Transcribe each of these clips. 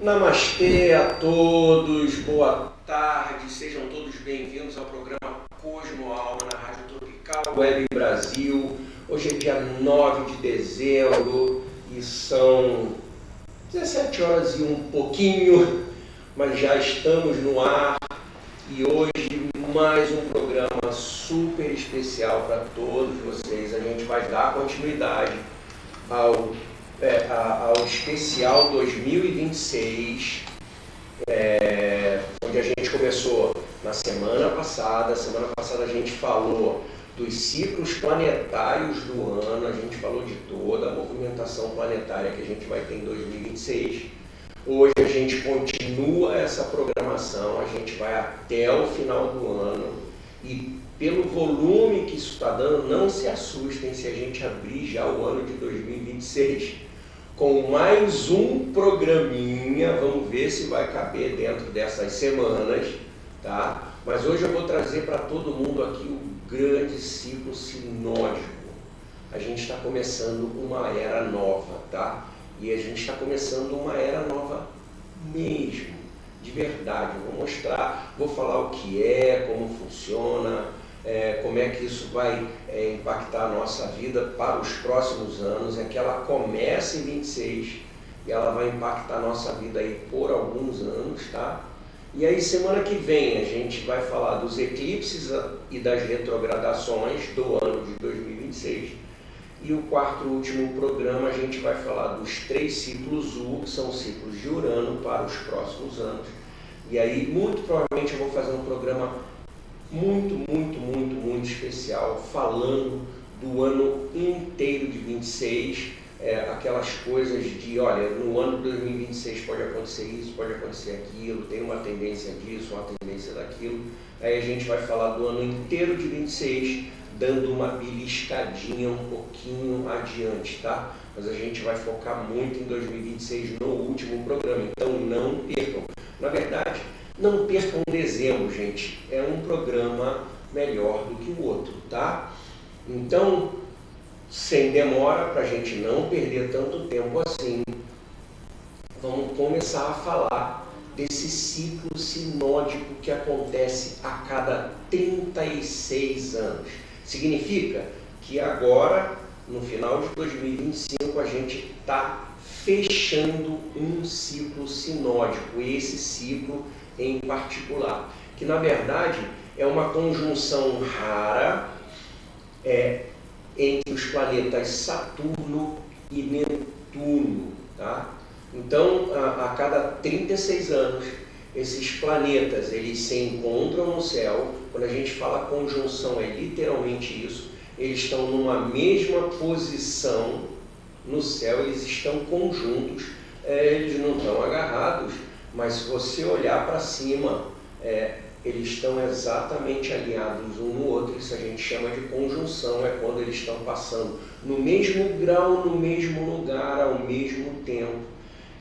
Namastê a todos, boa tarde, sejam todos bem-vindos ao programa Cosmo Alma na Rádio Tropical Web Brasil. Hoje é dia 9 de dezembro e são 17 horas e um pouquinho, mas já estamos no ar e hoje mais um programa super especial para todos vocês. A gente vai dar continuidade ao especial 2026, onde a gente começou na semana passada. Semana passada a gente falou dos ciclos planetários do ano, a gente falou de toda a movimentação planetária que a gente vai ter em 2026. Hoje a gente continua essa programação, a gente vai até o final do ano e pelo volume que isso está dando, não se assustem se a gente abrir já o ano de 2026 com mais um programinha. Vamos ver se vai caber dentro dessas semanas, tá? Mas hoje eu vou trazer para todo mundo aqui o grande ciclo sinódico. A gente está começando uma era nova, tá? E a gente está começando uma era nova mesmo, de verdade. Eu vou mostrar, vou falar o que é, como funciona, como é que isso vai impactar a nossa vida para os próximos anos. É que ela começa em 26 e ela vai impactar a nossa vida aí por alguns anos, tá? E aí semana que vem a gente vai falar dos eclipses e das retrogradações do ano de 2026. E o quarto e último programa a gente vai falar dos 3 ciclos U, que são os ciclos de Urano para os próximos anos. E aí muito provavelmente eu vou fazer um programa muito especial, falando do ano inteiro de 26, aquelas coisas de, olha, no ano de 2026 pode acontecer isso, pode acontecer aquilo, tem uma tendência disso, uma tendência daquilo. Aí a gente vai falar do ano inteiro de 26, dando uma beliscadinha um pouquinho adiante, tá? Mas a gente vai focar muito em 2026 no último programa, então não percam. Na verdade, não percam dezembro, gente. É um programa melhor do que o outro, tá? Então, sem demora, para a gente não perder tanto tempo assim, vamos começar a falar desse ciclo sinódico que acontece a cada 36 anos. Significa que agora, no final de 2025, a gente está fechando um ciclo sinódico, esse ciclo em particular, que na verdade é uma conjunção rara entre os planetas Saturno e Netuno, tá? Então, a cada 36 anos, esses planetas eles se encontram no céu. Quando a gente fala conjunção, é literalmente isso. Eles estão numa mesma posição no céu, eles estão conjuntos, eles não estão agarrados, mas se você olhar para cima, eles estão exatamente alinhados um no outro. Isso a gente chama de conjunção, é quando eles estão passando no mesmo grau, no mesmo lugar, ao mesmo tempo.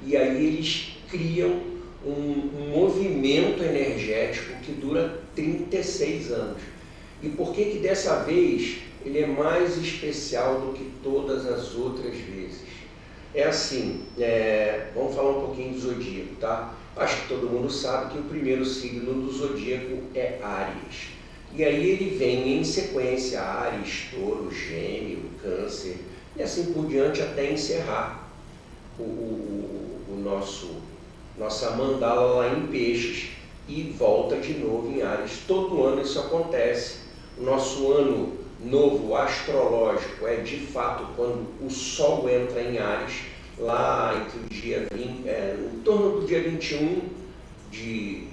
E aí eles criam um movimento energético que dura 36 anos. E por que dessa vez ele é mais especial do que todas as outras vezes? É assim, vamos falar um pouquinho do zodíaco, tá? Acho que todo mundo sabe que o primeiro signo do zodíaco é Áries. E aí ele vem em sequência: Áries, Touro, Gêmeo, Câncer, e assim por diante até encerrar nossa mandala lá em Peixes e volta de novo em Áries. Todo ano isso acontece. O nosso ano novo astrológico é de fato quando o Sol entra em Áries, lá entre o dia 20, em torno do dia 21 de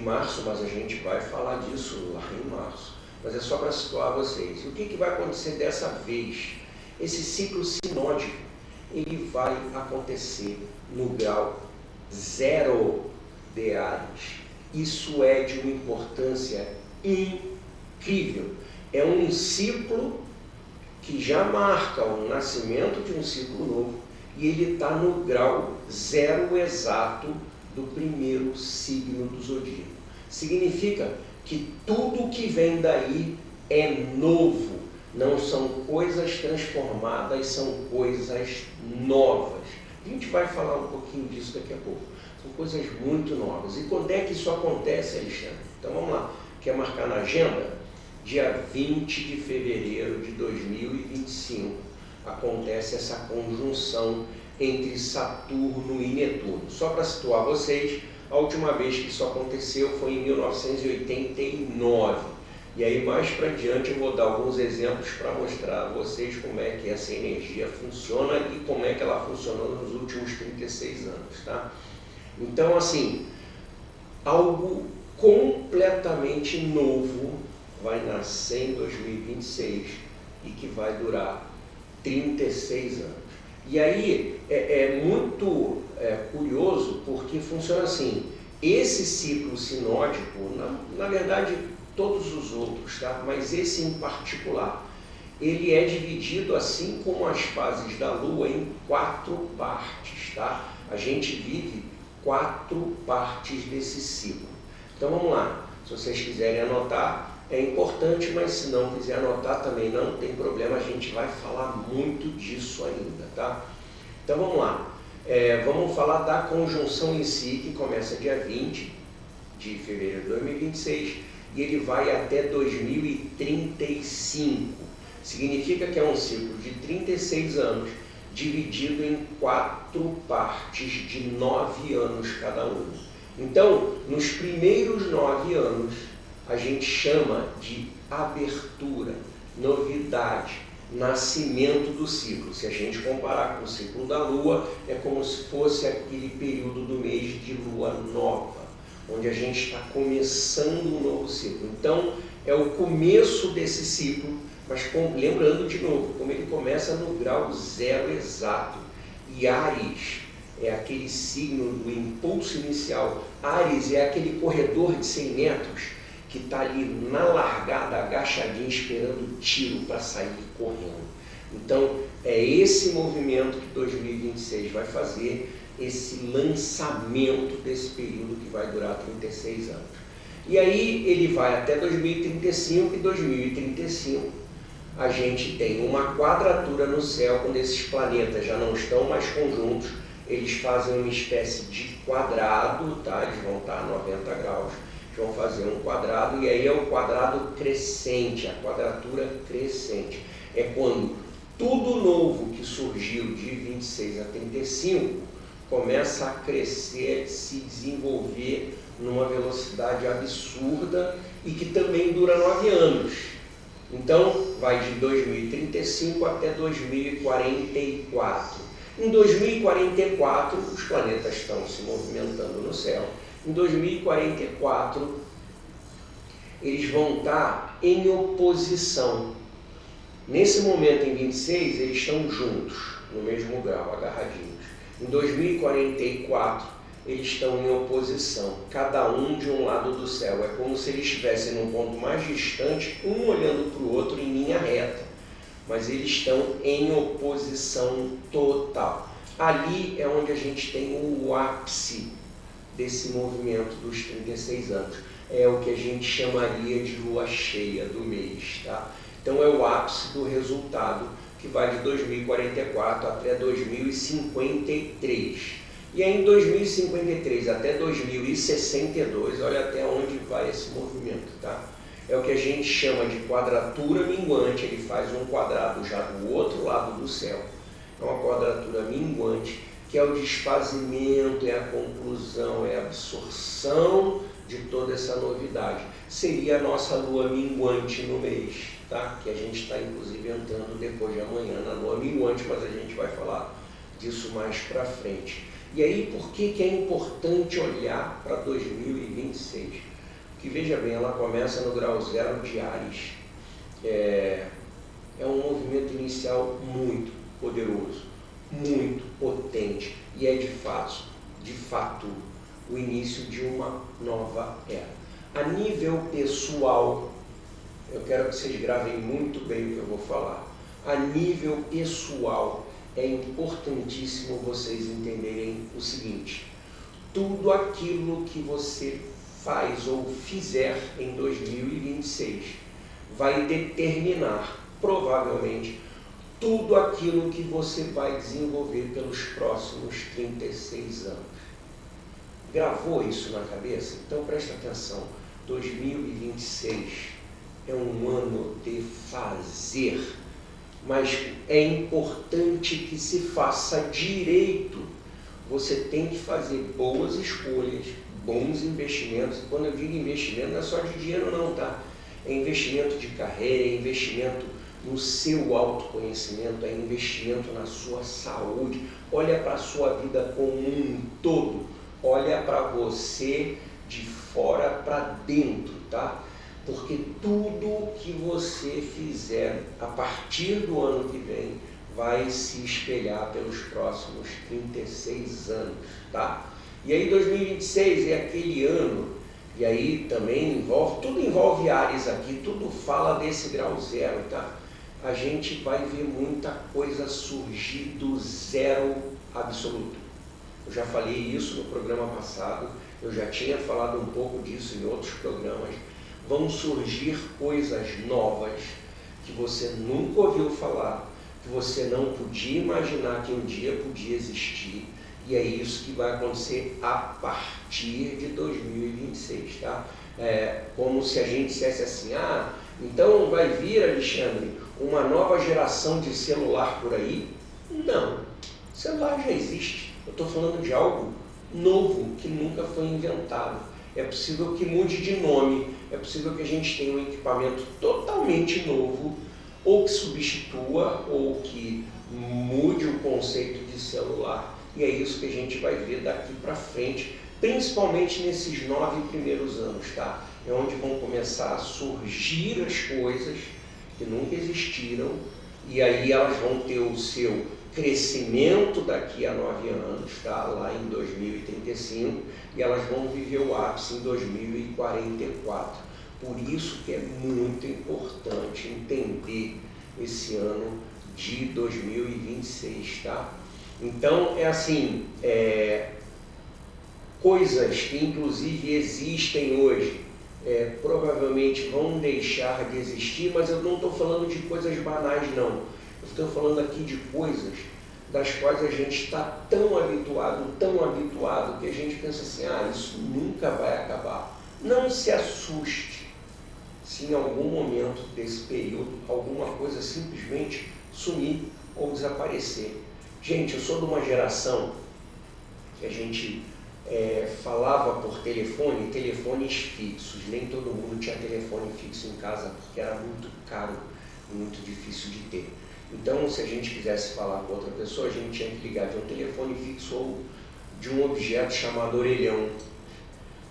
março, mas a gente vai falar disso lá em março. Mas é só para situar vocês. O que vai acontecer dessa vez? Esse ciclo sinódico, ele vai acontecer no grau 0 de Áries. Isso é de uma importância incrível. É um ciclo que já marca o nascimento de um ciclo novo e ele está no grau 0 exato do primeiro signo do zodíaco. Significa que tudo que vem daí é novo, não são coisas transformadas, são coisas novas. A gente vai falar um pouquinho disso daqui a pouco. São coisas muito novas. E quando é que isso acontece, Alexandre? Então vamos lá. Quer marcar na agenda? Dia 20 de fevereiro de 2025 acontece essa conjunção entre Saturno e Netuno. Só para situar vocês, a última vez que isso aconteceu foi em 1989. E aí mais para diante eu vou dar alguns exemplos para mostrar a vocês como é que essa energia funciona e como é que ela funcionou nos últimos 36 anos, tá? Então, assim, algo completamente novo vai nascer em 2026 e que vai durar 36 anos. E aí é muito curioso porque funciona assim, esse ciclo sinódico, na verdade todos os outros, tá? Mas esse em particular, ele é dividido assim como as fases da Lua em 4 partes, tá? A gente vive 4 partes desse ciclo. Então vamos lá, se vocês quiserem anotar, é importante, mas se não quiser anotar também não tem problema, a gente vai falar muito disso ainda, tá? Então vamos lá, vamos falar da conjunção em si, que começa dia 20 de fevereiro de 2026 e ele vai até 2035. Significa que é um ciclo de 36 anos, dividido em 4 partes de 9 anos cada um. Então, nos primeiros 9 anos, a gente chama de abertura, novidade, nascimento do ciclo. Se a gente comparar com o ciclo da Lua, é como se fosse aquele período do mês de Lua nova, onde a gente está começando um novo ciclo. Então, é o começo desse ciclo, mas lembrando de novo, como ele começa no grau 0 exato. E Áries é aquele signo do impulso inicial. Áries é aquele corredor de 100 metros que está ali na largada, agachadinho, esperando o tiro para sair correndo. Então, é esse movimento que 2026 vai fazer, esse lançamento desse período que vai durar 36 anos. E aí ele vai até 2035, e 2035 a gente tem uma quadratura no céu, quando esses planetas já não estão mais conjuntos, eles fazem uma espécie de quadrado, tá? Eles vão estar a 90 graus. Vão fazer um quadrado, e aí é o quadrado crescente, a quadratura crescente. É quando tudo novo que surgiu de 26 a 35 começa a crescer, se desenvolver numa velocidade absurda e que também dura 9 anos. Então, vai de 2035 até 2044. Em 2044, os planetas estão se movimentando no céu. Em 2044, eles vão estar em oposição. Nesse momento, em 26, eles estão juntos, no mesmo grau, agarradinhos. Em 2044, eles estão em oposição, cada um de um lado do céu. É como se eles estivessem num ponto mais distante, um olhando para o outro em linha reta. Mas eles estão em oposição total. Ali é onde a gente tem o ápice desse movimento dos 36 anos. É o que a gente chamaria de lua cheia do mês, tá? Então é o ápice do resultado, que vai de 2044 até 2053. E aí em 2053 até 2062, olha até onde vai esse movimento, tá? É o que a gente chama de quadratura minguante, ele faz um quadrado já do outro lado do céu. É uma quadratura minguante, que é o desfazimento, é a conclusão, é a absorção de toda essa novidade. Seria a nossa lua minguante no mês, tá? Que a gente está inclusive entrando depois de amanhã na lua minguante, mas a gente vai falar disso mais para frente. E aí, por que é importante olhar para 2026? Porque, veja bem, ela começa no grau 0 de Áries. É um movimento inicial muito poderoso, muito potente, e é de fato, o início de uma nova era. A nível pessoal, eu quero que vocês gravem muito bem o que eu vou falar. A nível pessoal, é importantíssimo vocês entenderem o seguinte: tudo aquilo que você faz ou fizer em 2026 vai determinar, provavelmente, tudo aquilo que você vai desenvolver pelos próximos 36 anos. Gravou isso na cabeça? Então presta atenção, 2026 é um ano de fazer, mas é importante que se faça direito. Você tem que fazer boas escolhas, bons investimentos. Quando eu digo investimento, não é só de dinheiro não, tá? É investimento de carreira, é investimento no seu autoconhecimento, é investimento na sua saúde. Olha para a sua vida como um todo, olha para você de fora para dentro, tá? Porque tudo que você fizer a partir do ano que vem vai se espelhar pelos próximos 36 anos, tá? E aí 2026 é aquele ano, e aí também tudo envolve Áries aqui, tudo fala desse grau zero, tá? A gente vai ver muita coisa surgir do zero absoluto. Eu já falei isso no programa passado, eu já tinha falado um pouco disso em outros programas. Vão surgir coisas novas que você nunca ouviu falar, que você não podia imaginar que um dia podia existir, e é isso que vai acontecer a partir de 2026, tá? Como se a gente dissesse assim, então vai vir, Alexandre, uma nova geração de celular por aí? Não, o celular já existe, eu estou falando de algo novo que nunca foi inventado. É possível que mude de nome, é possível que a gente tenha um equipamento totalmente novo, ou que substitua, ou que mude o conceito de celular. E é isso que a gente vai ver daqui para frente, principalmente nesses 9 primeiros anos, tá? É onde vão começar a surgir as coisas que nunca existiram, e aí elas vão ter o seu crescimento daqui a 9 anos, tá? Lá em 2035, e elas vão viver o ápice em 2044. Por isso que é muito importante entender esse ano de 2026, tá? Então, é assim, coisas que inclusive existem hoje, provavelmente vão deixar de existir, mas eu não estou falando de coisas banais, não. Eu estou falando aqui de coisas das quais a gente está tão habituado, que a gente pensa assim, isso nunca vai acabar. Não se assuste se em algum momento desse período alguma coisa simplesmente sumir ou desaparecer. Gente, eu sou de uma geração que a gente falava por telefones fixos. Nem todo mundo tinha telefone fixo em casa porque era muito caro e muito difícil de ter. Então, se a gente quisesse falar com outra pessoa, a gente tinha que ligar de um telefone fixo ou de um objeto chamado orelhão.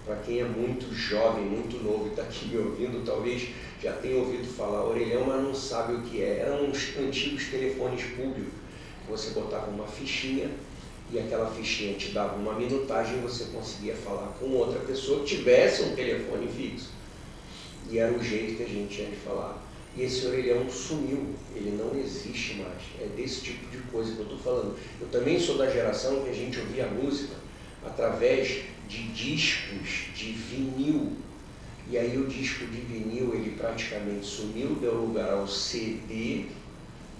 Para quem é muito jovem, muito novo e está aqui me ouvindo, talvez já tenha ouvido falar orelhão, mas não sabe o que é. Eram uns antigos telefones públicos. Você botava uma fichinha e aquela fichinha te dava uma minutagem e você conseguia falar com outra pessoa que tivesse um telefone fixo. E era o jeito que a gente tinha de falar. E esse orelhão sumiu, ele não existe mais. É desse tipo de coisa que eu estou falando. Eu também sou da geração que a gente ouvia música através de discos de vinil. E aí o disco de vinil, ele praticamente sumiu, deu lugar ao CD,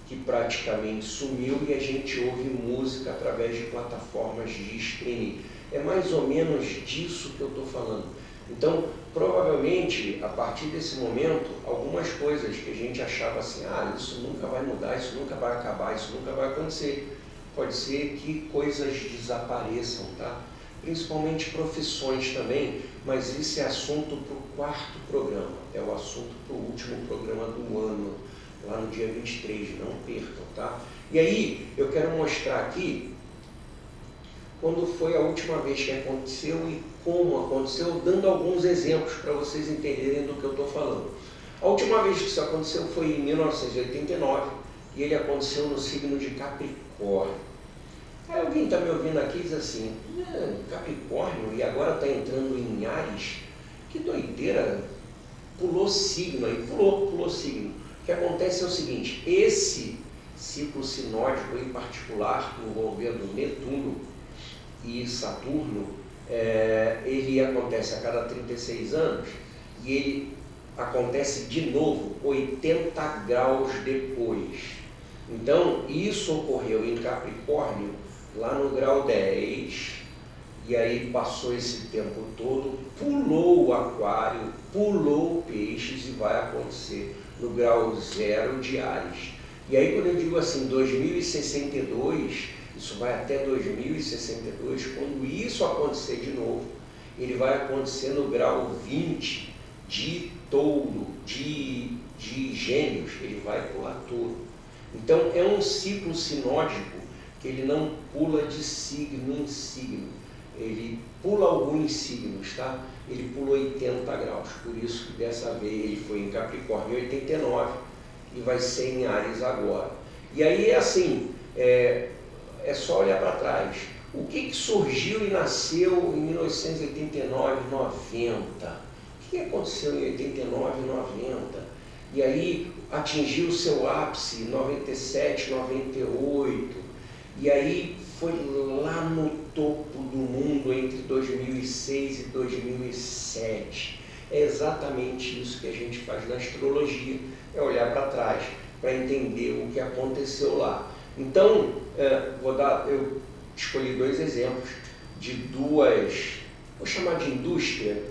que praticamente sumiu, e a gente ouve música através de plataformas de streaming. É mais ou menos disso que eu estou falando. Então, provavelmente, a partir desse momento, algumas coisas que a gente achava assim, isso nunca vai mudar, isso nunca vai acabar, isso nunca vai acontecer. Pode ser que coisas desapareçam, tá? Principalmente profissões também, mas isso é assunto para o 4º programa, é o assunto para o último programa do ano, lá no dia 23, não percam, tá? E aí, eu quero mostrar aqui quando foi a última vez que aconteceu e como aconteceu, dando alguns exemplos para vocês entenderem do que eu estou falando. A última vez que isso aconteceu foi em 1989 e ele aconteceu no signo de Capricórnio. Aí alguém está me ouvindo aqui e diz assim, Capricórnio e agora está entrando em Áries? Que doideira, pulou signo aí, pulou signo. O que acontece é o seguinte, esse ciclo sinódico em particular, envolvendo Netuno e Saturno, ele acontece a cada 36 anos e ele acontece de novo 80 graus depois. Então, isso ocorreu em Capricórnio, lá no grau 10, e aí passou esse tempo todo, pulou o Aquário, pulou o Peixes e vai acontecer no grau 0 de Áries. E aí, quando eu digo assim, 2062, isso vai até 2062, quando isso acontecer de novo, ele vai acontecer no grau 20 de Touro, de Gêmeos, ele vai pular Touro. Então, é um ciclo sinódico que ele não pula de signo em signo, ele pula alguns signos, tá? Ele pula 80 graus, por isso que dessa vez ele foi em Capricórnio em 89 e vai ser em Áries agora. E aí, assim, é só olhar para trás. O que surgiu e nasceu em 1989, 90? O que aconteceu em 89, 90? E aí atingiu o seu ápice em 97, 98. E aí foi lá no topo do mundo entre 2006 e 2007. É exatamente isso que a gente faz na astrologia, é olhar para trás, para entender o que aconteceu lá. Então, eu escolhi 2 exemplos de 2, vou chamar de indústria,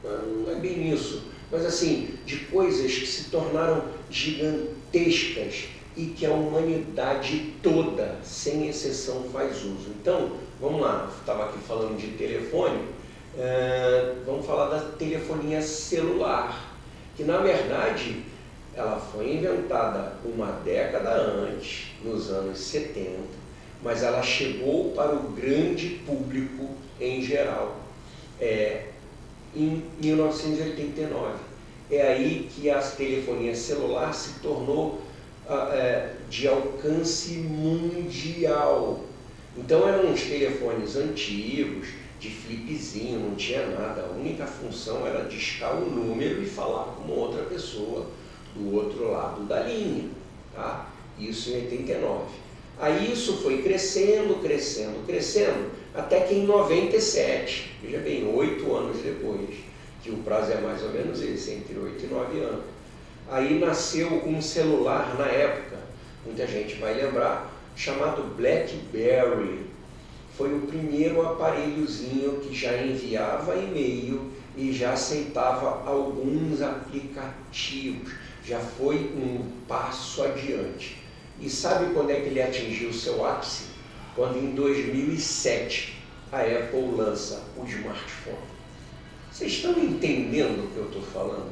não é bem isso, mas assim, de coisas que se tornaram gigantescas e que a humanidade toda, sem exceção, faz uso. Então, vamos lá, estava aqui falando de telefone, vamos falar da telefonia celular, que na verdade ela foi inventada uma década antes, nos anos 70, mas ela chegou para o grande público em geral em 1989. É aí que a telefonia celular se tornou de alcance mundial. Então eram uns telefones antigos, de flipzinho, não tinha nada, a única função era discar o número e falar com outra pessoa do outro lado da linha, tá? Isso em 89. Aí isso foi crescendo, até que em 97, veja bem, 8 anos depois, que o prazo é mais ou menos esse, entre 8 e 9 anos, aí nasceu um celular na época, muita gente vai lembrar, chamado BlackBerry. Foi o primeiro aparelhozinho que já enviava e-mail e já aceitava alguns aplicativos. Já foi um passo adiante. E sabe quando é que ele atingiu o seu ápice? Quando em 2007 a Apple lança o smartphone. Vocês estão entendendo o que eu estou falando?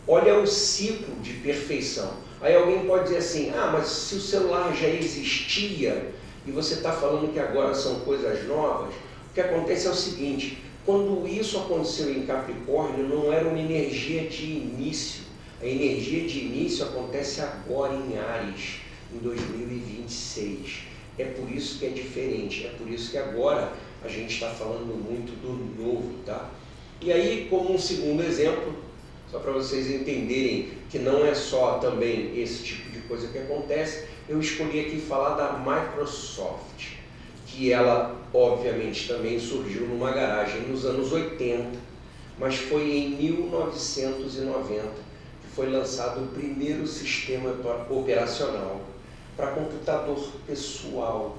Olha o ciclo de perfeição. Aí alguém pode dizer assim, mas se o celular já existia e você está falando que agora são coisas novas, o que acontece é o seguinte, quando isso aconteceu em Capricórnio, não era uma energia de início. A energia de início acontece agora em Áries, em 2026. É por isso que é diferente, é por isso que agora a gente está falando muito do novo, tá? E aí, como um segundo exemplo, só para vocês entenderem que não é só também esse tipo de coisa que acontece, eu escolhi aqui falar da Microsoft, que ela, obviamente, também surgiu numa garagem nos anos 80, mas foi em 1990 que foi lançado o primeiro sistema operacional para computador pessoal.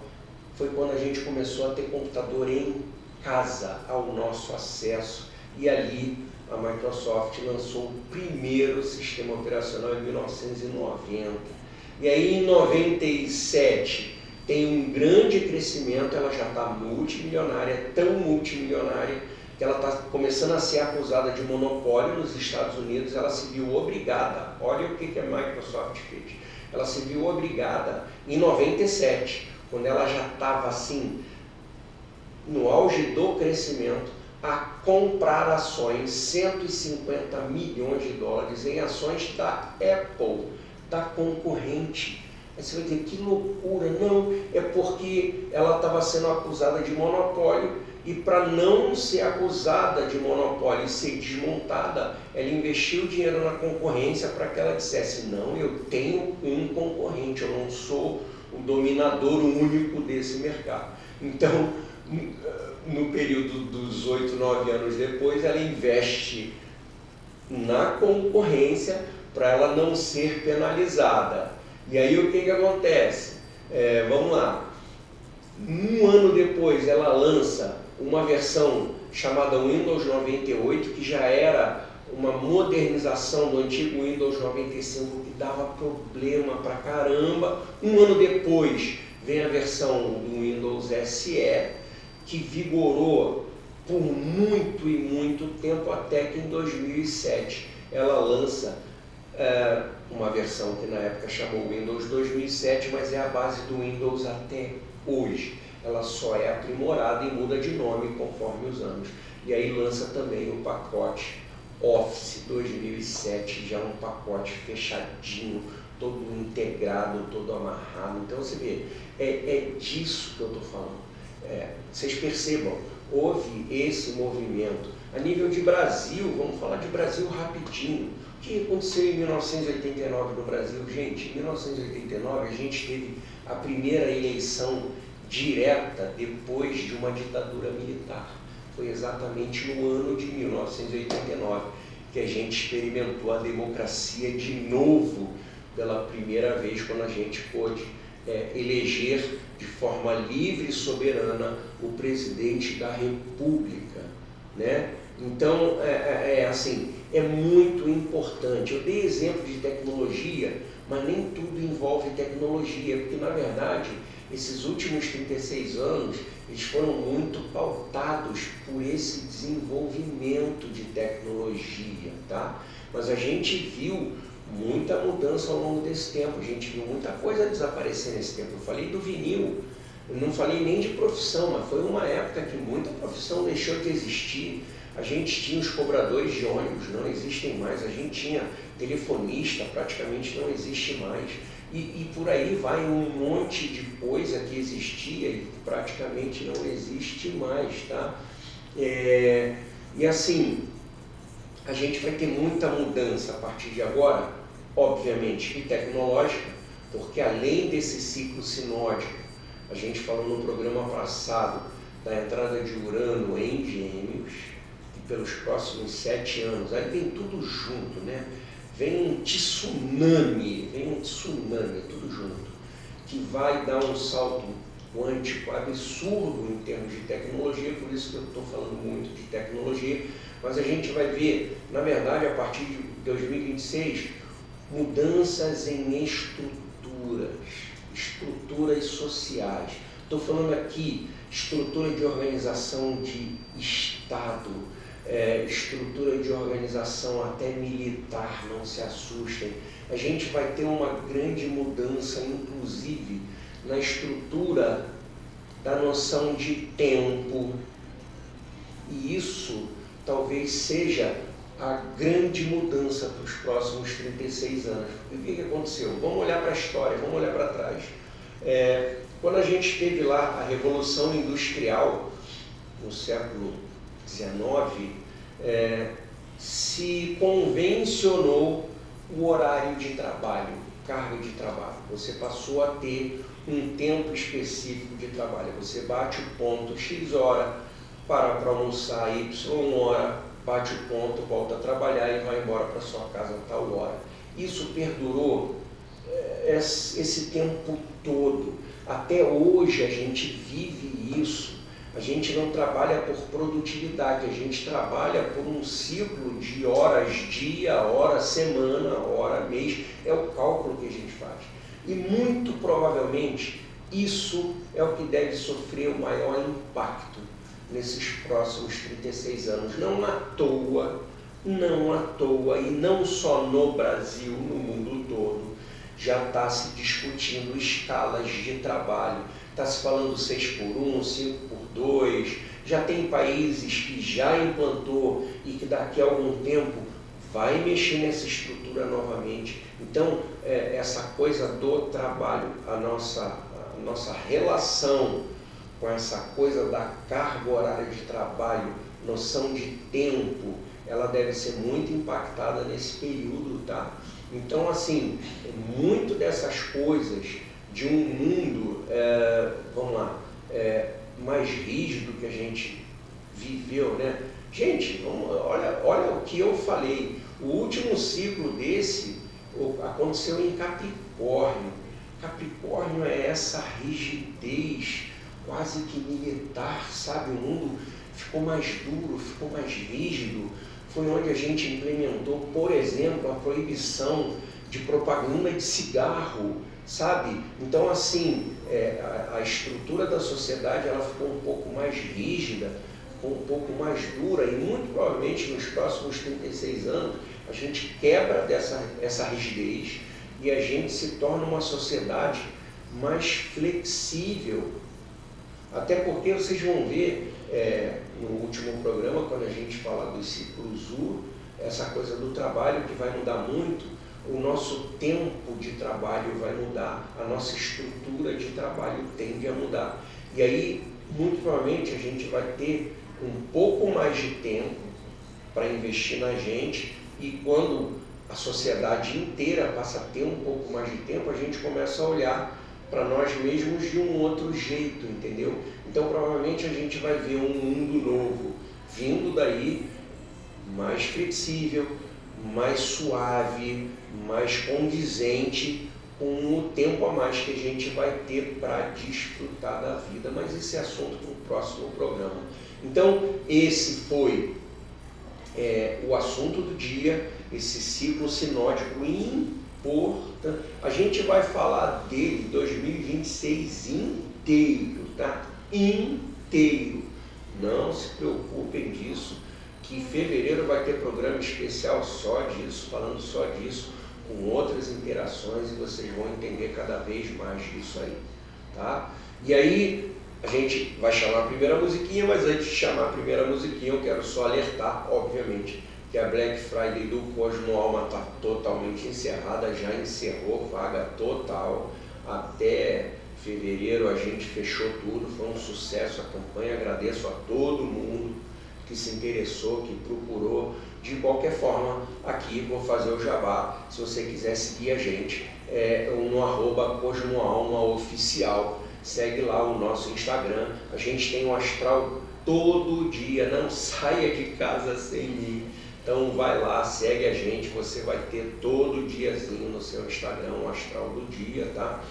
Foi quando a gente começou a ter computador em casa, ao nosso acesso, e ali a Microsoft lançou o primeiro sistema operacional em 1990. E aí em 97 tem um grande crescimento, ela já está multimilionária, tão multimilionária, que ela está começando a ser acusada de monopólio nos Estados Unidos. Ela se viu obrigada, olha o que a Microsoft fez, ela se viu obrigada em 97, quando ela já estava assim, no auge do crescimento, a comprar ações, 150 milhões de dólares em ações da Apple, da concorrente. Aí você vai dizer, que loucura. Não, é porque ela estava sendo acusada de monopólio e para não ser acusada de monopólio e ser desmontada, ela investiu dinheiro na concorrência para que ela dissesse, não, eu tenho um concorrente, eu não sou o dominador único desse mercado. Então, no período dos 8, 9 anos depois, ela investe na concorrência para ela não ser penalizada. E aí o que acontece? Vamos lá, um ano depois ela lança uma versão chamada Windows 98, que já era uma modernização do antigo Windows 95, que dava problema pra caramba. Um ano depois vem a versão do Windows SE, que vigorou por muito e muito tempo, até que em 2007 ela lança uma versão que na época chamou Windows 2007, mas é a base do Windows até hoje. Ela só é aprimorada e muda de nome conforme os anos. E aí lança também o pacote Office 2007, já um pacote fechadinho, todo integrado, todo amarrado. Então você vê, é disso que eu estou falando. Vocês percebam, houve esse movimento. A nível de Brasil, vamos falar de Brasil rapidinho. O que aconteceu em 1989 no Brasil? Gente, em 1989 a gente teve a primeira eleição direta depois de uma ditadura militar. Foi exatamente no ano de 1989 que a gente experimentou a democracia de novo pela primeira vez, quando a gente pôde eleger de forma livre e soberana o presidente da República, né? Então, assim, é muito importante. Eu dei exemplo de tecnologia, mas nem tudo envolve tecnologia, porque, na verdade, esses últimos 36 anos, eles foram muito pautados por esse desenvolvimento de tecnologia, tá? Mas a gente viu muita mudança ao longo desse tempo, a gente viu muita coisa desaparecer nesse tempo. Eu falei do vinil, eu não falei nem de profissão, mas foi uma época que muita profissão deixou de existir. A gente tinha os cobradores de ônibus, não existem mais. A gente tinha telefonista, praticamente não existe mais. E por aí vai um monte de coisa que existia e praticamente não existe mais, tá? E assim, a gente vai ter muita mudança a partir de agora, obviamente, e tecnológica, porque além desse ciclo sinódico, a gente falou no programa passado da entrada de Urano em Gêmeos, que pelos próximos 7 anos, aí vem tudo junto, né? Vem um tsunami, tudo junto, que vai dar um salto quântico absurdo em termos de tecnologia, por isso que eu estou falando muito de tecnologia, mas a gente vai ver, na verdade, a partir de 2026, mudanças em estruturas sociais. Estou falando aqui estrutura de organização de Estado, estrutura de organização até militar, não se assustem. A gente vai ter uma grande mudança, inclusive, na estrutura da noção de tempo. E isso talvez seja a grande mudança para os próximos 36 anos. E o que aconteceu? Vamos olhar para a história, vamos olhar para trás. Quando a gente teve lá a Revolução Industrial, no século XIX, se convencionou o horário de trabalho, carga de trabalho. Você passou a ter um tempo específico de trabalho. Você bate o ponto X hora, para almoçar Y hora, bate o ponto, volta a trabalhar e vai embora para sua casa a tal hora. Isso perdurou esse tempo todo. Até hoje a gente vive isso. A gente não trabalha por produtividade, a gente trabalha por um ciclo de horas dia, hora semana, hora mês. É o cálculo que a gente faz. E muito provavelmente isso é o que deve sofrer o maior impacto nesses próximos 36 anos. Não à toa, e não só no Brasil, no mundo todo, já está se discutindo escalas de trabalho. Está se falando 6x1, 5x2, já tem países que já implantou e que daqui a algum tempo vai mexer nessa estrutura novamente. Então, essa coisa do trabalho, a nossa relação com essa coisa da carga horária de trabalho, noção de tempo, ela deve ser muito impactada nesse período, tá? Então, assim, muito dessas coisas de um mundo, mais rígido que a gente viveu, né? Gente, olha o que eu falei. O último ciclo desse aconteceu em Capricórnio. Capricórnio é essa rigidez quase que militar, sabe? O mundo ficou mais duro, ficou mais rígido. Foi onde a gente implementou, por exemplo, a proibição de propaganda de cigarro, sabe? Então, assim, a estrutura da sociedade ela ficou um pouco mais rígida, ficou um pouco mais dura, e muito provavelmente nos próximos 36 anos a gente quebra essa rigidez e a gente se torna uma sociedade mais flexível. Até porque vocês vão ver no último programa, quando a gente fala dos ciclos U, essa coisa do trabalho que vai mudar muito, o nosso tempo de trabalho vai mudar, a nossa estrutura de trabalho tende a mudar. E aí, muito provavelmente, a gente vai ter um pouco mais de tempo para investir na gente, e quando a sociedade inteira passa a ter um pouco mais de tempo, a gente começa a olhar para nós mesmos de um outro jeito, entendeu? Então, provavelmente, a gente vai ver um mundo novo vindo daí, mais flexível, mais suave, mais condizente com o tempo a mais que a gente vai ter para desfrutar da vida. Mas esse é assunto para o próximo programa. Então, esse foi o assunto do dia, esse ciclo sinódico importante. A gente vai falar dele 2026 inteiro, tá? Inteiro. Não se preocupem disso, que em fevereiro vai ter programa especial só disso, falando só disso, com outras interações, e vocês vão entender cada vez mais disso aí, tá? E aí, a gente vai chamar a primeira musiquinha, mas antes de chamar a primeira musiquinha, eu quero só alertar, obviamente, que a Black Friday do Cosmo Alma está totalmente encerrada, já encerrou, vaga total. Até fevereiro a gente fechou tudo, foi um sucesso a campanha, agradeço a todo mundo que se interessou, que procurou. De qualquer forma, aqui vou fazer o jabá, se você quiser seguir a gente, no @CosmoAlmaOficial. Segue lá o nosso Instagram, a gente tem um astral todo dia, não saia de casa sem mim. Então vai lá, segue a gente, você vai ter todo diazinho no seu Instagram um astral do dia, tá?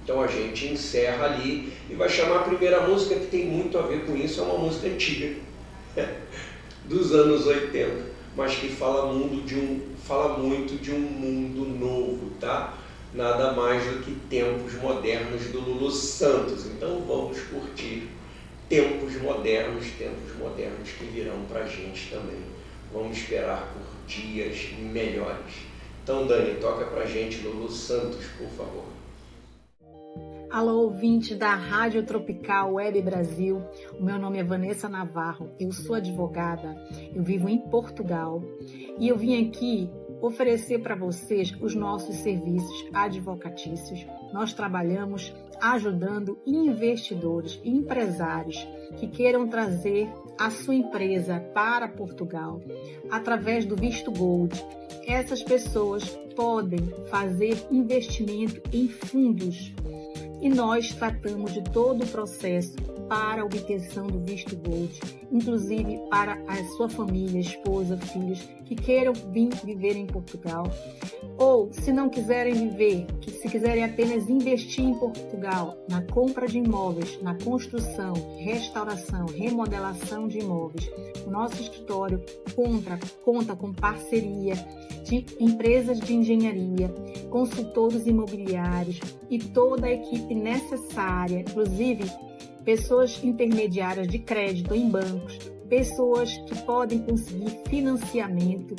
Então a gente encerra ali e vai chamar a primeira música, que tem muito a ver com isso, é uma música antiga, dos anos 80, mas que fala muito de um mundo novo, tá? Nada mais do que Tempos Modernos do Lulu Santos. Então vamos curtir tempos modernos que virão pra gente também. Vamos esperar por dias melhores. Então, Dani, toca pra gente Lulu Santos, por favor. Alô, ouvinte da Rádio Tropical Web Brasil. O meu nome é Vanessa Navarro, eu sou advogada, eu vivo em Portugal e eu vim aqui oferecer para vocês os nossos serviços advocatícios. Nós trabalhamos ajudando investidores e empresários que queiram trazer a sua empresa para Portugal através do Visto Gold. Essas pessoas podem fazer investimento em fundos e nós tratamos de todo o processo para a obtenção do Visto Gold, inclusive para a sua família, esposa, filhos que queiram vir viver em Portugal, ou se não quiserem viver, se quiserem apenas investir em Portugal, na compra de imóveis, na construção, restauração, remodelação de imóveis. O nosso escritório conta com parceria de empresas de engenharia, consultores imobiliários e toda a equipe necessária, inclusive pessoas intermediárias de crédito em bancos, pessoas que podem conseguir financiamento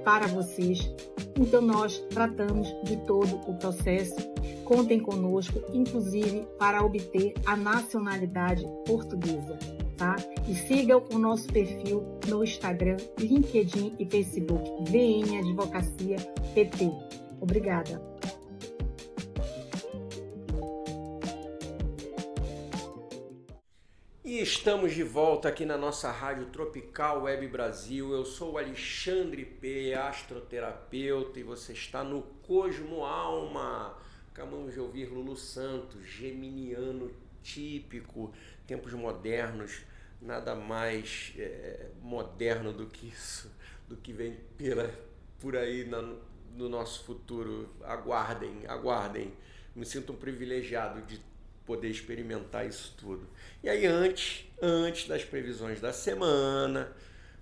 para vocês. Então nós tratamos de todo o processo. Contem conosco, inclusive para obter a nacionalidade portuguesa, tá? E sigam o nosso perfil no Instagram, LinkedIn e Facebook, VN Advocacia PT. Obrigada. E estamos de volta aqui na nossa Rádio Tropical Web Brasil. Eu sou o Alexandre P., astroterapeuta, e você está no Cosmo Alma. Acabamos de ouvir Lulu Santos, geminiano típico, tempos modernos, nada mais moderno do que isso, do que vem por aí no nosso futuro. Aguardem. Me sinto um privilegiado de poder experimentar isso tudo. E aí, antes das previsões da semana,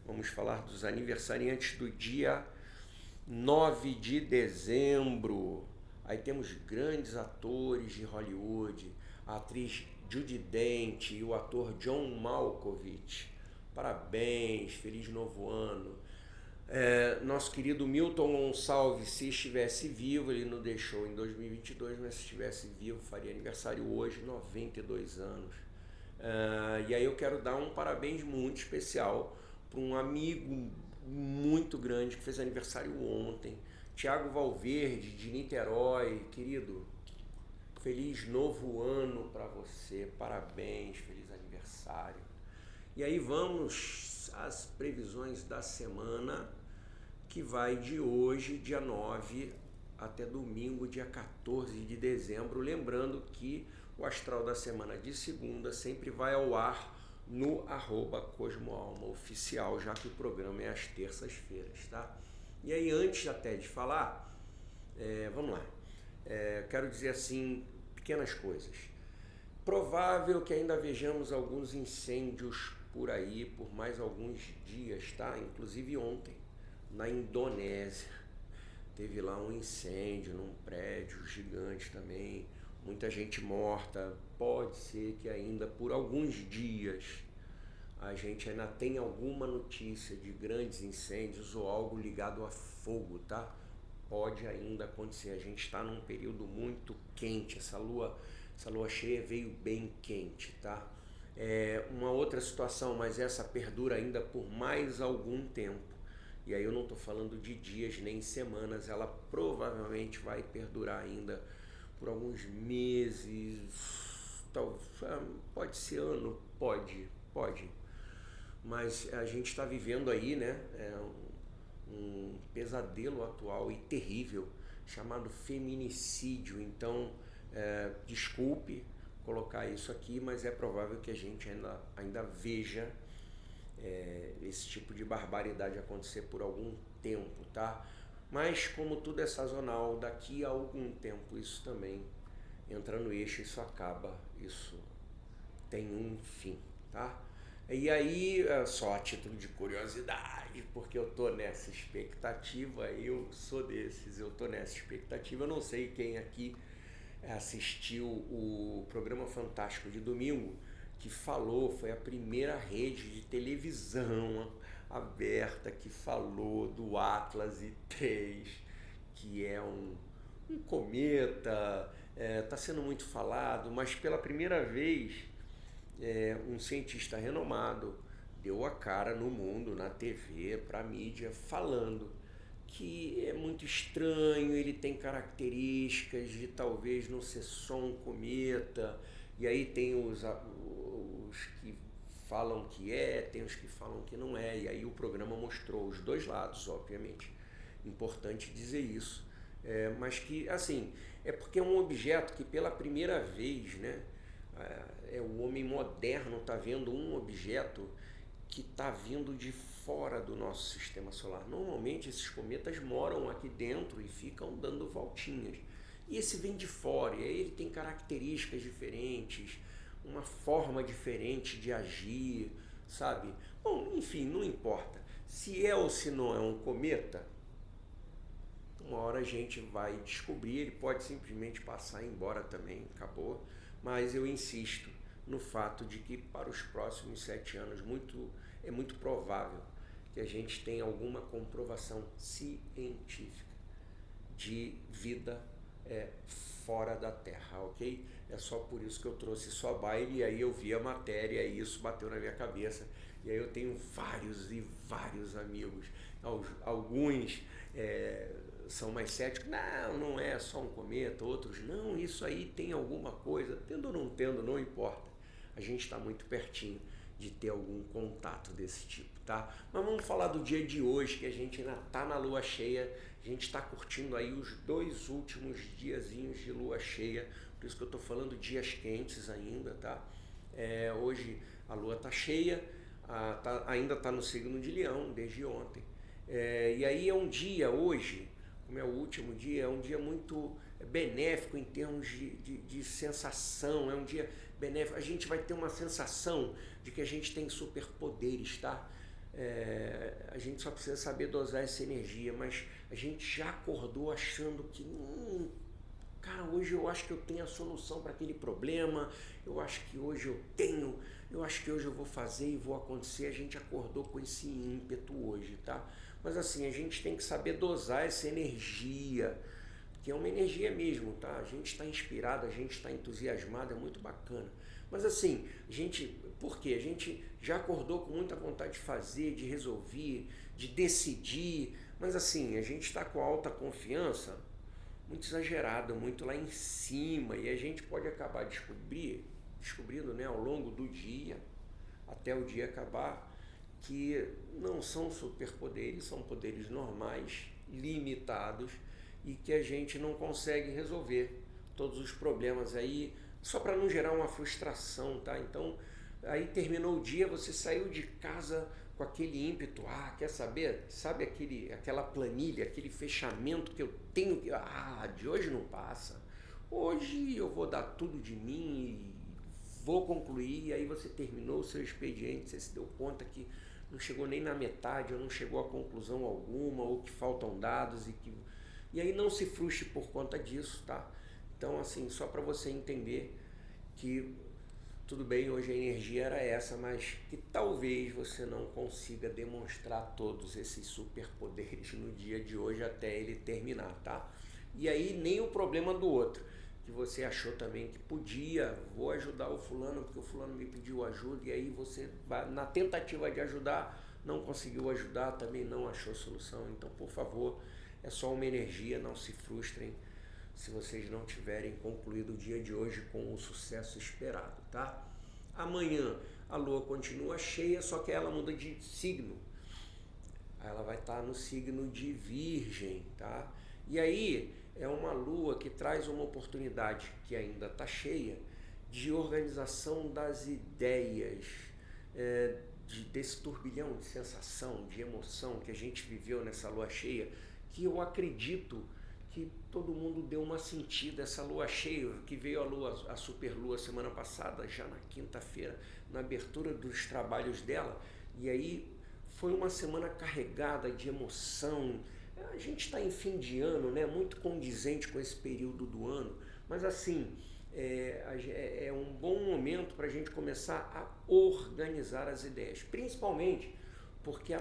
vamos falar dos aniversariantes do dia 9 de dezembro. Aí temos grandes atores de Hollywood, a atriz Judi Dench e o ator John Malkovich. Parabéns, feliz novo ano. Nosso querido Milton Gonçalves, se estivesse vivo, ele não deixou em 2022, mas se estivesse vivo, faria aniversário hoje, 92 anos. E aí eu quero dar um parabéns muito especial para um amigo muito grande que fez aniversário ontem, Tiago Valverde, de Niterói. Querido, feliz novo ano para você, parabéns, feliz aniversário. E aí vamos às previsões da semana, que vai de hoje, dia 9, até domingo, dia 14 de dezembro. Lembrando que o Astral da Semana de segunda sempre vai ao ar no @CosmoAlmaOficial, já que o programa é às terças-feiras, tá? E aí, antes até de falar, vamos lá. Quero dizer assim, pequenas coisas. Provável que ainda vejamos alguns incêndios por aí por mais alguns dias, tá? Inclusive ontem, na Indonésia, teve lá um incêndio num prédio gigante também, muita gente morta. Pode ser que ainda por alguns dias a gente ainda tenha alguma notícia de grandes incêndios ou algo ligado a fogo, tá? Pode ainda acontecer. A gente está num período muito quente, essa lua cheia veio bem quente, tá? Uma outra situação, mas essa perdura ainda por mais algum tempo. E aí eu não estou falando de dias nem semanas, ela provavelmente vai perdurar ainda por alguns meses, pode ser ano, pode. Mas a gente está vivendo aí, né, um pesadelo atual e terrível chamado feminicídio. Então, desculpe colocar isso aqui, mas é provável que a gente ainda veja esse tipo de barbaridade acontecer por algum tempo, tá? Mas como tudo é sazonal, daqui a algum tempo isso também entra no eixo, isso acaba, isso tem um fim, tá? E aí, só a título de curiosidade, porque eu tô nessa expectativa, eu sou desses, eu tô nessa expectativa. Eu não sei quem aqui assistiu o programa Fantástico de domingo, que foi a primeira rede de televisão aberta que falou do Atlas I-3, que é um cometa, está sendo muito falado, mas pela primeira vez um cientista renomado deu a cara no mundo, na TV, para a mídia, falando que é muito estranho, ele tem características de talvez não ser só um cometa. E aí tem os que falam que tem os que falam que não é, e aí o programa mostrou os dois lados, obviamente. Importante dizer isso. Mas que, assim, é porque é um objeto que pela primeira vez, né, o homem moderno está vendo um objeto que está vindo de fora do nosso sistema solar. Normalmente esses cometas moram aqui dentro e ficam dando voltinhas. E esse vem de fora, e aí ele tem características diferentes, uma forma diferente de agir, sabe? Bom, enfim, não importa. Se é ou se não é um cometa, uma hora a gente vai descobrir, ele pode simplesmente passar embora também, acabou. Mas eu insisto no fato de que para os próximos 7 anos é muito provável que a gente tenha alguma comprovação científica de vida fora da Terra, ok? É só por isso que eu trouxe isso à baila, e aí eu vi a matéria e isso bateu na minha cabeça. E aí eu tenho vários e vários amigos, alguns são mais céticos, não é só um cometa, outros, não, isso aí tem alguma coisa, tendo ou não tendo, não importa. A gente está muito pertinho de ter algum contato desse tipo, tá? Mas vamos falar do dia de hoje, que a gente ainda está na lua cheia, a gente está curtindo aí os 2 últimos diazinhos de lua cheia, por isso que eu estou falando dias quentes ainda, tá? Hoje a lua está cheia, ainda está no signo de Leão desde ontem, e aí é um dia hoje como é o último dia, é um dia muito benéfico em termos de sensação, é um dia benéfico. A gente vai ter uma sensação de que a gente tem superpoderes, tá? A gente só precisa saber dosar essa energia, mas a gente já acordou achando que cara, hoje eu acho que eu tenho a solução para aquele problema, eu acho que hoje eu acho que hoje eu vou fazer e vou acontecer. A gente acordou com esse ímpeto hoje, tá? Mas assim, a gente tem que saber dosar essa energia, que é uma energia mesmo, tá? A gente está inspirado, a gente está entusiasmado, é muito bacana. Mas assim, por quê? A gente já acordou com muita vontade de fazer, de resolver, de decidir, mas assim, a gente está com alta confiança, muito exagerada, muito lá em cima, e a gente pode acabar descobrindo, né, ao longo do dia, até o dia acabar, que não são superpoderes, são poderes normais, limitados, e que a gente não consegue resolver todos os problemas aí, só para não gerar uma frustração, tá? Então, aí terminou o dia, você saiu de casa com aquele ímpeto, quer saber? Sabe aquela planilha, aquele fechamento que eu tenho que... de hoje não passa. Hoje eu vou dar tudo de mim e vou concluir. E aí você terminou o seu expediente, você se deu conta que não chegou nem na metade, ou não chegou a conclusão alguma, ou que faltam dados e aí não se frustre por conta disso, tá? Então, assim, só para você entender que tudo bem, hoje a energia era essa, mas que talvez você não consiga demonstrar todos esses superpoderes no dia de hoje até ele terminar, tá? E aí nem o problema do outro, que você achou também que podia, vou ajudar o fulano porque o fulano me pediu ajuda, e aí você, na tentativa de ajudar, não conseguiu ajudar, também não achou solução. Então, por favor, é só uma energia, não se frustrem se vocês não tiverem concluído o dia de hoje com o sucesso esperado, tá? Amanhã a lua continua cheia, só que ela muda de signo. Ela vai estar no signo de Virgem, tá? E aí é uma lua que traz uma oportunidade, que ainda está cheia, de organização das ideias, desse turbilhão de sensação, de emoção que a gente viveu nessa lua cheia, que eu acredito que todo mundo deu uma sentida. Essa lua cheia, que veio a superlua semana passada, já na quinta-feira, na abertura dos trabalhos dela, e aí foi uma semana carregada de emoção. A gente está em fim de ano, né? Muito condizente com esse período do ano, mas assim, é um bom momento para a gente começar a organizar as ideias, principalmente porque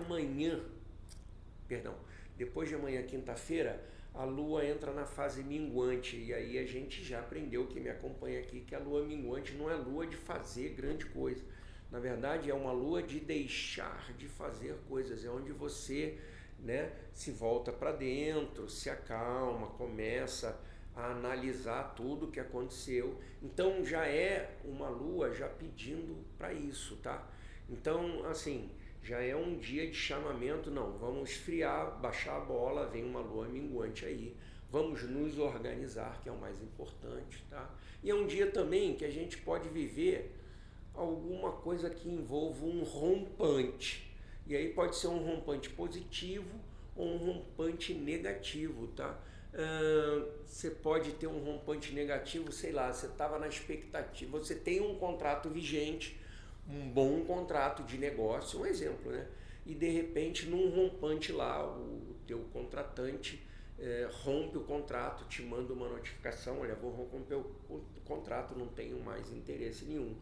depois de amanhã, quinta-feira, a lua entra na fase minguante, e aí a gente já aprendeu, que me acompanha aqui, que a lua minguante não é lua de fazer grande coisa. Na verdade, é uma lua de deixar de fazer coisas, é onde você, né, se volta para dentro, se acalma, começa a analisar tudo o que aconteceu. Então já é uma lua já pedindo para isso, tá? Então, assim, já é um dia de chamamento. Não, vamos esfriar, baixar a bola, vem uma lua minguante aí, vamos nos organizar, que é o mais importante, tá? E é um dia também que a gente pode viver alguma coisa que envolva um rompante, e aí pode ser um rompante positivo ou um rompante negativo, tá? Você pode ter um rompante negativo, sei lá, você estava na expectativa, você tem um contrato vigente, um bom contrato de negócio, um exemplo, né? E de repente, num rompante lá, o teu contratante rompe o contrato, te manda uma notificação: olha, vou romper o contrato, não tenho mais interesse nenhum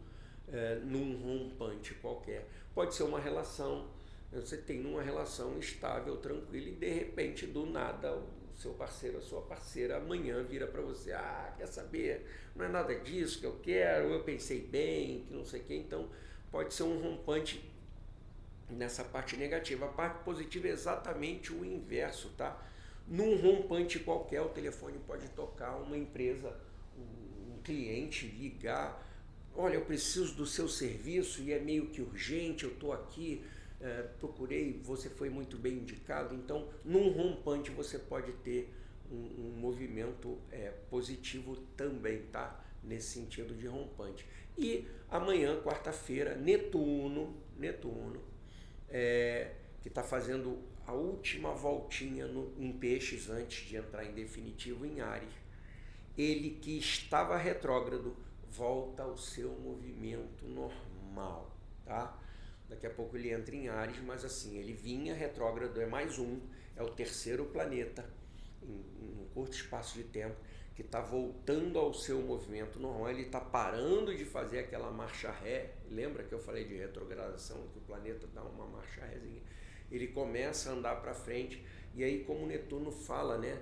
num rompante qualquer. Pode ser uma relação, você tem uma relação estável, tranquila, e de repente, do nada, o seu parceiro, a sua parceira, amanhã vira para você: quer saber, não é nada disso que eu quero, eu pensei bem, que não sei o que. Então pode ser um rompante nessa parte negativa. A parte positiva é exatamente o inverso, tá? Num rompante qualquer, o telefone pode tocar, uma empresa, um cliente ligar: olha, eu preciso do seu serviço e é meio que urgente, eu estou aqui, procurei, você foi muito bem indicado. Então, num rompante você pode ter um movimento positivo também, tá? Nesse sentido de rompante. E amanhã, quarta-feira, Netuno, que está fazendo a última voltinha em Peixes antes de entrar em definitivo em Áries, ele que estava retrógrado volta ao seu movimento normal, tá? Daqui a pouco ele entra em Áries, mas assim, ele vinha retrógrado, é mais um, é o terceiro planeta em um curto espaço de tempo, que está voltando ao seu movimento normal, ele está parando de fazer aquela marcha ré. Lembra que eu falei de retrogradação, que o planeta dá uma marcha rézinha? Ele começa a andar para frente, e aí como o Netuno fala, né,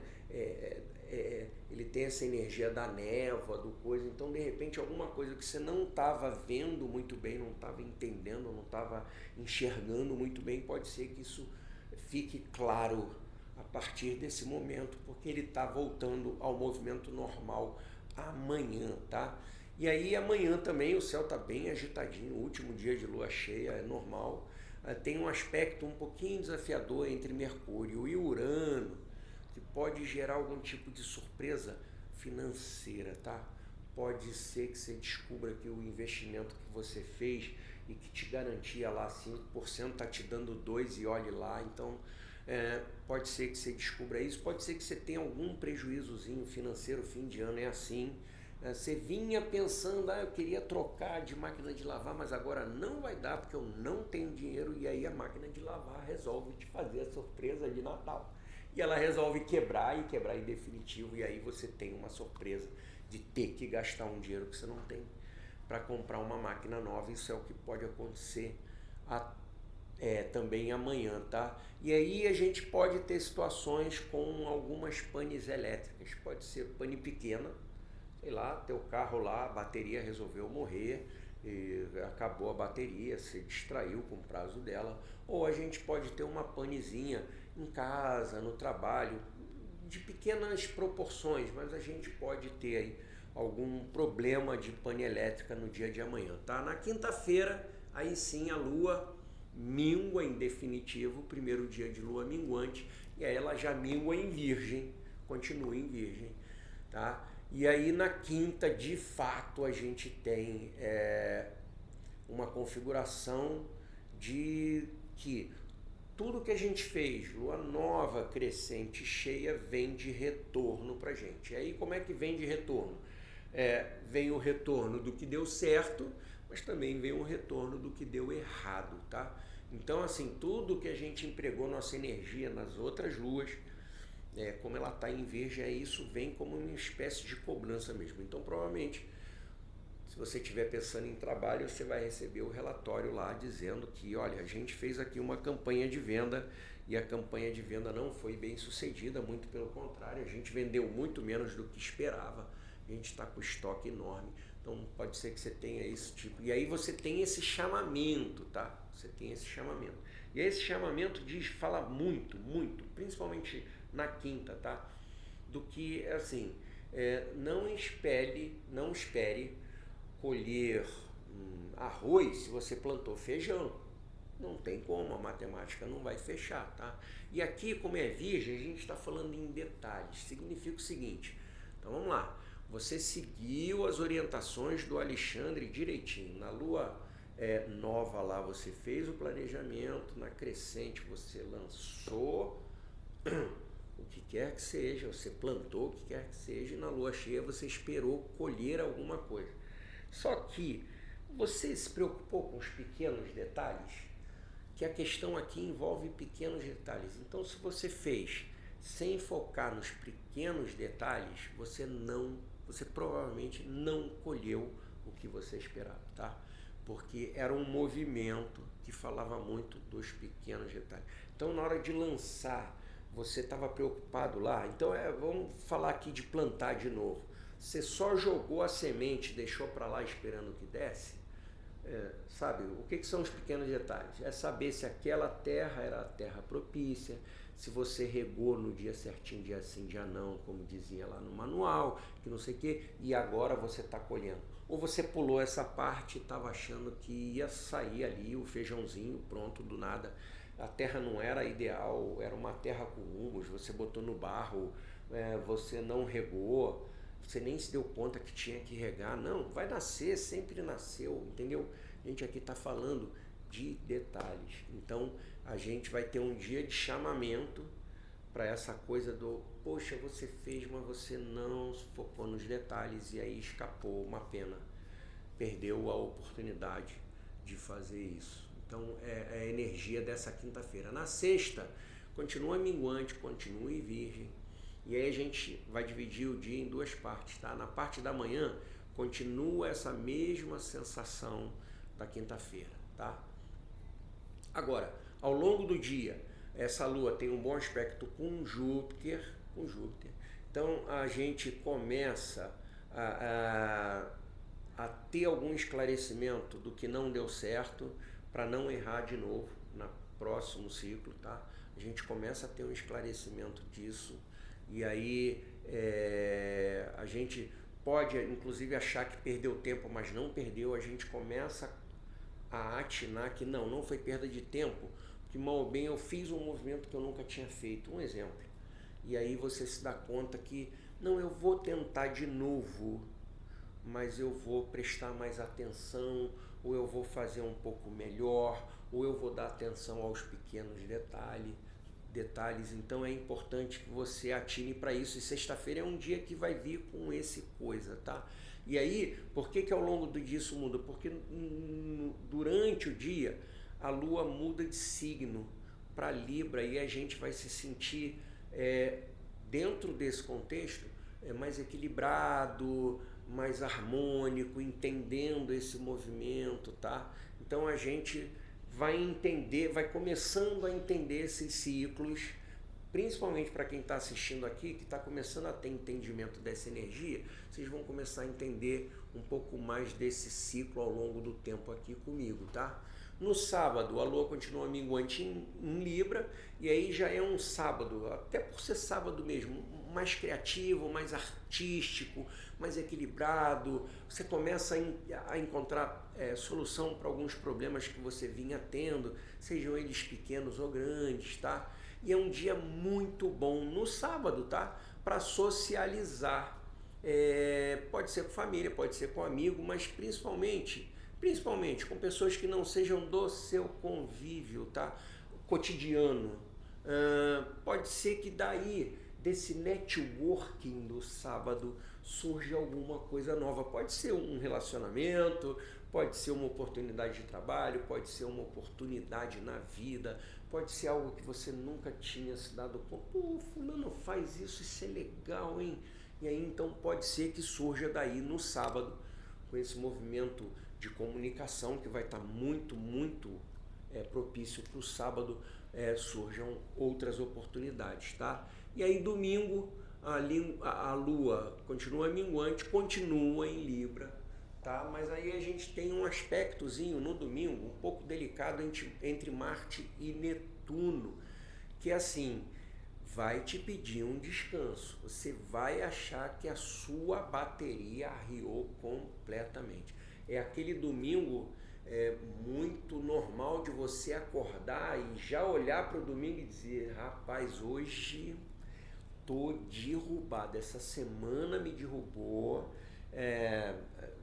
ele tem essa energia da névoa, do coisa, então de repente alguma coisa que você não estava vendo muito bem, não estava entendendo, não estava enxergando muito bem, pode ser que isso fique claro a partir desse momento, porque ele está voltando ao movimento normal amanhã, tá? E aí amanhã também o céu está bem agitadinho, o último dia de lua cheia é normal, tem um aspecto um pouquinho desafiador entre Mercúrio e Urano, que pode gerar algum tipo de surpresa financeira, tá? Pode ser que você descubra que o investimento que você fez e que te garantia lá 5% está te dando 2% e olhe lá, então pode ser que você descubra isso, pode ser que você tenha algum prejuízozinho financeiro, fim de ano é assim. Você vinha pensando, eu queria trocar de máquina de lavar, mas agora não vai dar porque eu não tenho dinheiro, e aí a máquina de lavar resolve te fazer a surpresa de Natal. E ela resolve quebrar em definitivo, e aí você tem uma surpresa de ter que gastar um dinheiro que você não tem para comprar uma máquina nova. Isso é o que pode acontecer também amanhã, tá? E aí a gente pode ter situações com algumas panes elétricas, pode ser pane pequena, sei lá, teu carro lá, a bateria resolveu morrer, e acabou a bateria, se distraiu com o prazo dela, ou a gente pode ter uma panezinha em casa, no trabalho, de pequenas proporções, mas a gente pode ter aí algum problema de pane elétrica no dia de amanhã, tá? Na quinta-feira, aí sim a lua mingua em definitivo, o primeiro dia de lua minguante, e aí ela já mingua em Virgem, continua em Virgem, tá? E aí na quinta, de fato, a gente tem uma configuração de que tudo que a gente fez, lua nova, crescente, cheia, vem de retorno pra gente. E aí como é que vem de retorno? Vem o retorno do que deu certo, mas também vem o retorno do que deu errado, tá? Então assim, tudo que a gente empregou nossa energia nas outras luas, como ela está em Virgem, isso vem como uma espécie de cobrança mesmo. Então provavelmente, se você estiver pensando em trabalho, você vai receber o relatório lá dizendo que, olha, a gente fez aqui uma campanha de venda e a campanha de venda não foi bem sucedida, muito pelo contrário, a gente vendeu muito menos do que esperava, a gente está com estoque enorme, então pode ser que você tenha esse tipo, e aí você tem esse chamamento, tá? Você tem esse chamamento, e esse chamamento fala muito, principalmente na quinta, tá? Do que, assim, não espere colher arroz se você plantou feijão. Não tem como, a matemática não vai fechar, tá? E aqui, como é Virgem, a gente está falando em detalhes. Significa o seguinte, então vamos lá, você seguiu as orientações do Alexandre direitinho, na lua nova lá você fez o planejamento, na crescente você lançou o que quer que seja, você plantou o que quer que seja, e na lua cheia você esperou colher alguma coisa. Só que você se preocupou com os pequenos detalhes? Que a questão aqui envolve pequenos detalhes. Então, se você fez sem focar nos pequenos detalhes, você provavelmente não colheu o que você esperava, tá? Porque era um movimento que falava muito dos pequenos detalhes. Então, na hora de lançar, você estava preocupado lá. Então, vamos falar aqui de plantar de novo. Você só jogou a semente e deixou para lá esperando que desse? Sabe, o que são os pequenos detalhes? É saber se aquela terra era a terra propícia, se você regou no dia certinho, dia sim, dia não, como dizia lá no manual, que não sei o quê, e agora você está colhendo. Ou você pulou essa parte e estava achando que ia sair ali o feijãozinho pronto do nada. A terra não era ideal, era uma terra com humus, você botou no barro, você não regou, você nem se deu conta que tinha que regar. Não, vai nascer, sempre nasceu, entendeu? A gente aqui está falando de detalhes. Então a gente vai ter um dia de chamamento para essa coisa do, poxa, você fez, mas você não focou nos detalhes e aí escapou, uma pena, perdeu a oportunidade de fazer isso. Então é a energia dessa quinta-feira. Na sexta, continua minguante, continua em virgem, e aí a gente vai dividir o dia em duas partes, tá? Na parte da manhã, continua essa mesma sensação da quinta-feira, tá? Agora, ao longo do dia, essa lua tem um bom aspecto com Júpiter, então a gente começa a ter algum esclarecimento do que não deu certo, para não errar de novo no próximo ciclo, tá? A gente começa a ter um esclarecimento disso, e aí a gente pode inclusive achar que perdeu tempo, mas não perdeu. A gente começa a atinar que não foi perda de tempo, porque mal ou bem eu fiz um movimento que eu nunca tinha feito, um exemplo. E aí você se dá conta que, não, eu vou tentar de novo, mas eu vou prestar mais atenção, ou eu vou fazer um pouco melhor, ou eu vou dar atenção aos pequenos detalhes. Então é importante que você atine para isso, e sexta-feira é um dia que vai vir com esse coisa, tá? E aí, por que ao longo do dia isso muda? Porque durante o dia a Lua muda de signo para Libra, e a gente vai se sentir dentro desse contexto mais equilibrado, mais harmônico, entendendo esse movimento, tá? Então a gente vai entender, vai começando a entender esses ciclos, principalmente para quem está assistindo aqui, que está começando a ter entendimento dessa energia. Vocês vão começar a entender um pouco mais desse ciclo ao longo do tempo aqui comigo, tá? No sábado, a Lua continua minguante em Libra, e aí já é um sábado, até por ser sábado mesmo, mais criativo, mais artístico, mais equilibrado. Você começa a encontrar solução para alguns problemas que você vinha tendo, sejam eles pequenos ou grandes, tá? E é um dia muito bom no sábado, tá? Para socializar. Pode ser com família, pode ser com amigo, mas principalmente com pessoas que não sejam do seu convívio, tá? Cotidiano. Pode ser que daí, desse networking do sábado, surja alguma coisa nova. Pode ser um relacionamento, pode ser uma oportunidade de trabalho, pode ser uma oportunidade na vida, pode ser algo que você nunca tinha se dado conta. Pô, fulano faz isso é legal, hein? E aí então pode ser que surja daí no sábado, com esse movimento de comunicação que vai estar muito propício para o sábado, surjam outras oportunidades, tá? E aí domingo a Lua continua minguante, continua em Libra, tá? Mas aí a gente tem um aspectozinho no domingo um pouco delicado entre Marte e Netuno, que é assim, vai te pedir um descanso. Você vai achar que a sua bateria arriou completamente. É aquele domingo muito normal de você acordar e já olhar para o domingo e dizer, rapaz, hoje tô derrubado, essa semana me derrubou.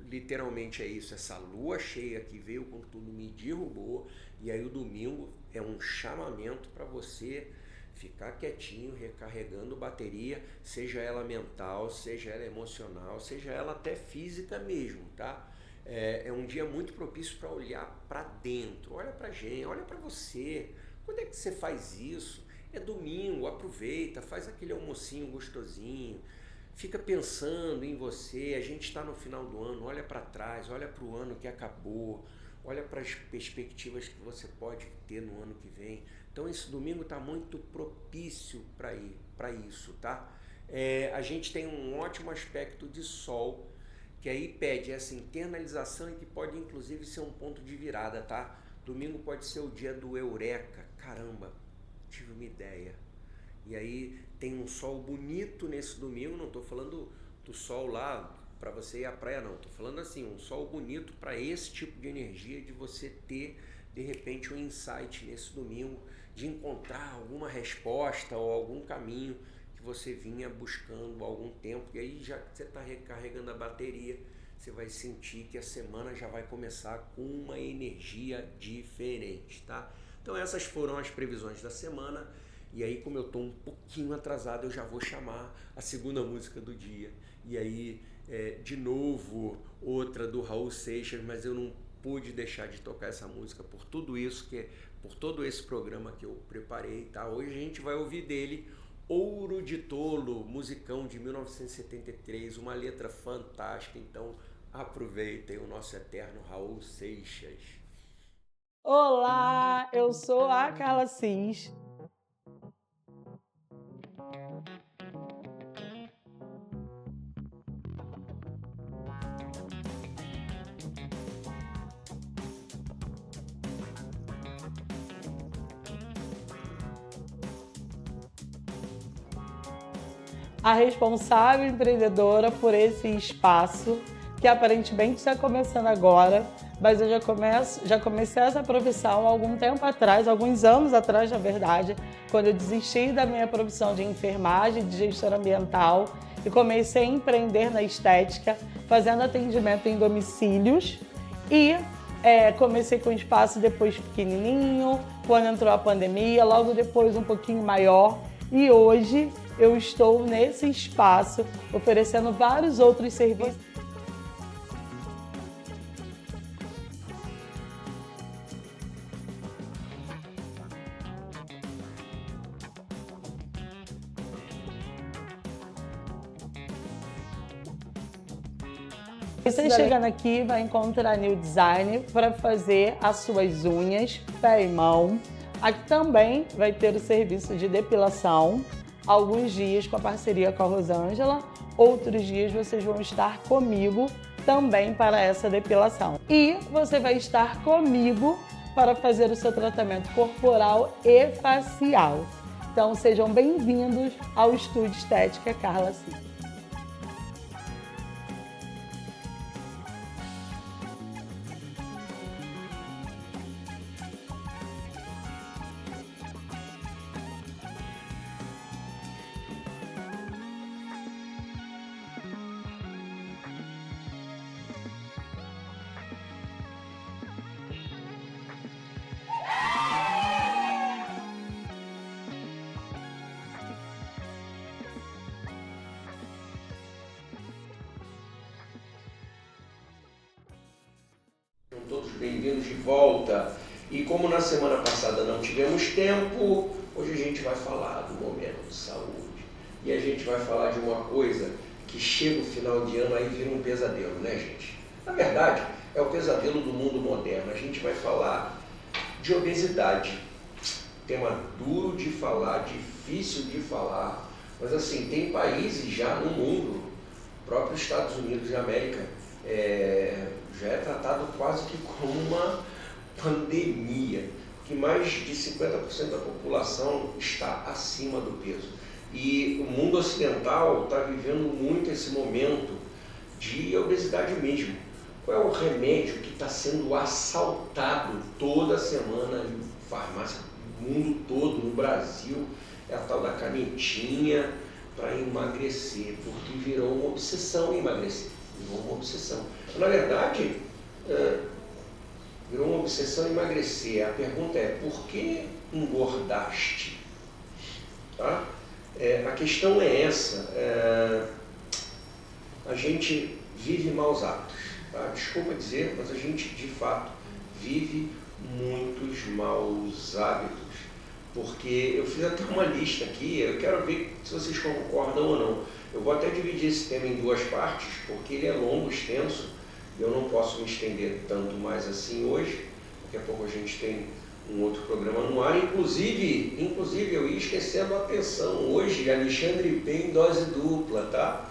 Literalmente é isso, essa lua cheia que veio com tudo me derrubou. E aí o domingo é um chamamento para você ficar quietinho, recarregando bateria, seja ela mental, seja ela emocional, seja ela até física mesmo, tá? É um dia muito propício para olhar para dentro. Olha para gente, olha para você. Quando é que você faz isso? É domingo, aproveita, faz aquele almocinho gostosinho, fica pensando em você. A gente está no final do ano, olha para trás, olha para o ano que acabou, olha para as perspectivas que você pode ter no ano que vem. Então esse domingo está muito propício para isso, tá? A gente tem um ótimo aspecto de Sol, que aí pede essa internalização e que pode inclusive ser um ponto de virada, tá? Domingo pode ser o dia do eureka, caramba, tive uma ideia. E aí tem um sol bonito nesse domingo, não estou falando do sol lá para você ir à praia, não, estou falando assim, um sol bonito para esse tipo de energia, de você ter de repente um insight nesse domingo, de encontrar alguma resposta ou algum caminho que você vinha buscando há algum tempo, e aí já que você está recarregando a bateria, você vai sentir que a semana já vai começar com uma energia diferente, tá? Então essas foram as previsões da semana. E aí, como eu estou um pouquinho atrasado, eu já vou chamar a segunda música do dia. E aí, de novo, outra do Raul Seixas, mas eu não pude deixar de tocar essa música por tudo isso, por todo esse programa que eu preparei, tá? Hoje a gente vai ouvir dele Ouro de Tolo, musicão de 1973, uma letra fantástica. Então aproveitem o nosso eterno Raul Seixas. Olá, eu sou a Carla Cis. A responsável empreendedora por esse espaço, que aparentemente está começando agora, mas eu já comecei essa profissão há algum tempo atrás, alguns anos atrás, na verdade, quando eu desisti da minha profissão de enfermagem, de gestora ambiental, e comecei a empreender na estética, fazendo atendimento em domicílios, e comecei com um espaço depois pequenininho, quando entrou a pandemia, logo depois um pouquinho maior, e hoje eu estou nesse espaço oferecendo vários outros serviços. Você chegando aqui vai encontrar New Design para fazer as suas unhas, pé e mão. Aqui também vai ter o serviço de depilação. Alguns dias com a parceria com a Rosângela, outros dias vocês vão estar comigo também para essa depilação. E você vai estar comigo para fazer o seu tratamento corporal e facial. Então sejam bem-vindos ao Estúdio Estética Carla Cis. Todos bem-vindos de volta. E como na semana passada não tivemos tempo, hoje a gente vai falar do momento de saúde. E a gente vai falar de uma coisa que chega o final de ano aí vira um pesadelo, né, gente? Na verdade, é o pesadelo do mundo moderno. A gente vai falar de obesidade. Tema duro de falar, difícil de falar, mas assim, tem países já no mundo, o próprio Estados Unidos da América, já é tratado quase que como uma pandemia, que mais de 50% da população está acima do peso. E o mundo ocidental está vivendo muito esse momento de obesidade mesmo. Qual é o remédio que está sendo assaltado toda semana em farmácia do mundo todo, no Brasil? É a tal da canetinha para emagrecer, porque virou uma obsessão emagrecer. Virou uma obsessão. Na verdade, virou uma obsessão emagrecer. A pergunta é, por que engordaste? Tá? A questão é essa. A gente vive maus hábitos. Tá? Desculpa dizer, mas a gente, de fato, vive muitos maus hábitos. Porque eu fiz até uma lista aqui, eu quero ver se vocês concordam ou não. Eu vou até dividir esse tema em duas partes, porque ele é longo, extenso, e eu não posso me estender tanto mais assim hoje. Daqui a pouco a gente tem um outro programa no ar. Inclusive eu ia esquecendo a atenção. Hoje, Alexandre P. em dose dupla, tá?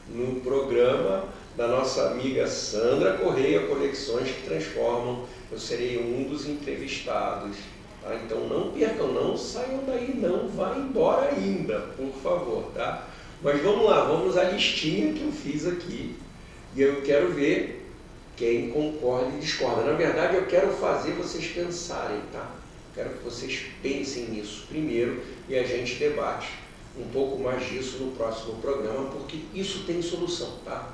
No programa da nossa amiga Sandra Correia, Conexões que Transformam. Eu serei um dos entrevistados. Tá? Então não percam, não saiam daí, não vá embora ainda, por favor, tá? Mas vamos lá, vamos à listinha que eu fiz aqui e eu quero ver quem concorda e discorda. Na verdade, eu quero fazer vocês pensarem, tá? Quero que vocês pensem nisso primeiro e a gente debate um pouco mais disso no próximo programa, porque isso tem solução, tá?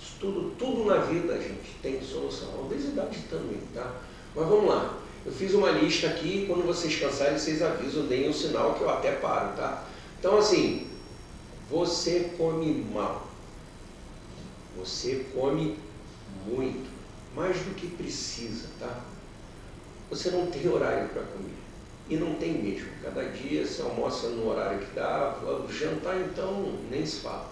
Isso Tudo na vida, gente, tem solução. A obesidade também, tá? Mas vamos lá. Eu fiz uma lista aqui, quando vocês cansarem, vocês avisam, deem um sinal que eu até paro, tá? Então, assim, você come mal. Você come muito, mais do que precisa, tá? Você não tem horário para comer. E não tem mesmo. Cada dia você almoça no horário que dá, jantar então nem se fala.